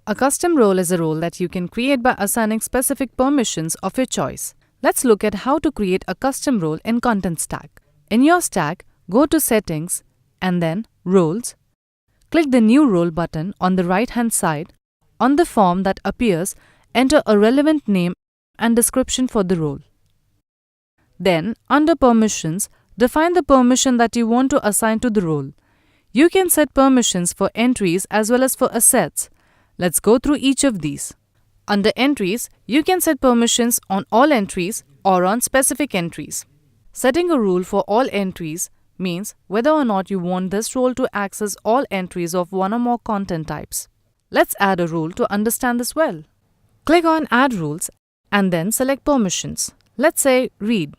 A custom role is a role that you can create by assigning specific permissions of your choice. Let's look at how to create a custom role in Contentstack. In your stack, go to Settings and then Roles. Click the New Role button on the right-hand side. On the form that appears, enter a relevant name and description for the role. Then, under Permissions, define the permission that you want to assign to the role. You can set permissions for entries as well as for assets. Let's go through each of these. Under Entries, you can set permissions on all entries or on specific entries. Setting a rule for all entries means whether or not you want this role to access all entries of one or more content types. Let's add a rule to understand this well. Click on Add Rules and then select Permissions. Let's say Read.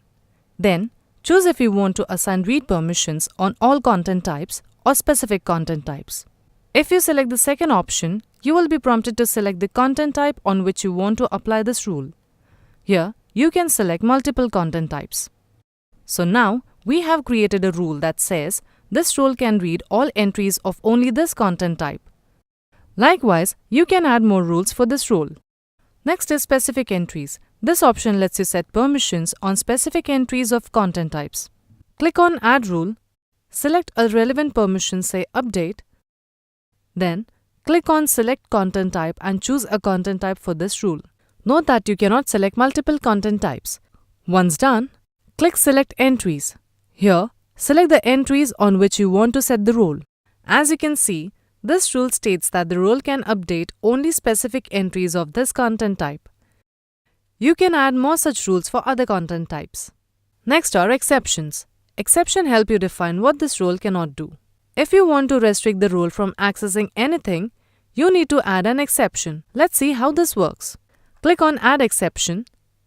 Then, choose if you want to assign read permissions on all content types or specific content types. If you select the second option, you will be prompted to select the content type on which you want to apply this rule. Here, you can select multiple content types. So now, we have created a rule that says this role can read all entries of only this content type. Likewise, you can add more rules for this role. Next is Specific Entries. This option lets you set permissions on specific entries of content types. Click on Add Rule, select a relevant permission, say Update. Then, click on Select Content Type and choose a content type for this rule. Note that you cannot select multiple content types. Once done, click Select Entries. Here, select the entries on which you want to set the role. As you can see, this rule states that the role can update only specific entries of this content type. You can add more such rules for other content types. Next are Exceptions. Exceptions help you define what this role cannot do. If you want to restrict the role from accessing anything, you need to add an exception. Let's see how this works. Click on Add Exception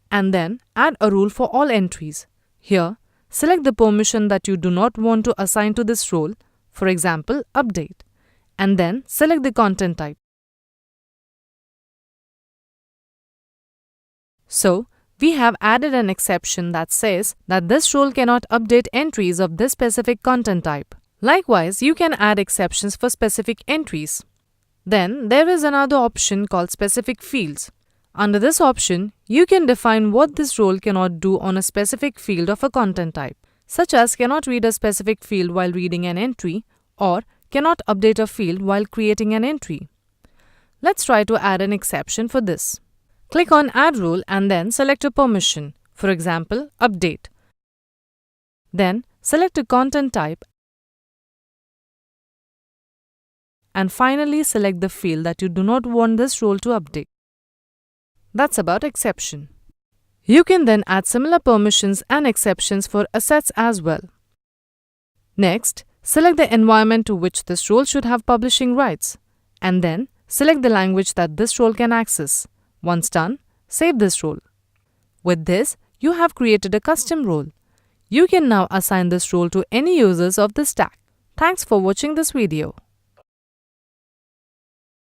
and then add a rule for all entries. Here, select the permission that you do not want to assign to this role, for example, Update, and then select the content type. So, we have added an exception that says that this role cannot update entries of this specific content type. Likewise, you can add exceptions for specific entries. Then, there is another option called Specific Fields. Under this option, you can define what this role cannot do on a specific field of a content type, such as cannot read a specific field while reading an entry or cannot update a field while creating an entry. Let's try to add an exception for this. Click on Add Rule and then select a permission, for example, Update. Then, select a content type and finally select the field that you do not want this role to update. That's about exception. You can then add similar permissions and exceptions for assets as well. Next, select the environment to which this role should have publishing rights, and then select the language that this role can access. Once done, save this role. With this, you have created a custom role. You can now assign this role to any users of the stack. Thanks for watching this video.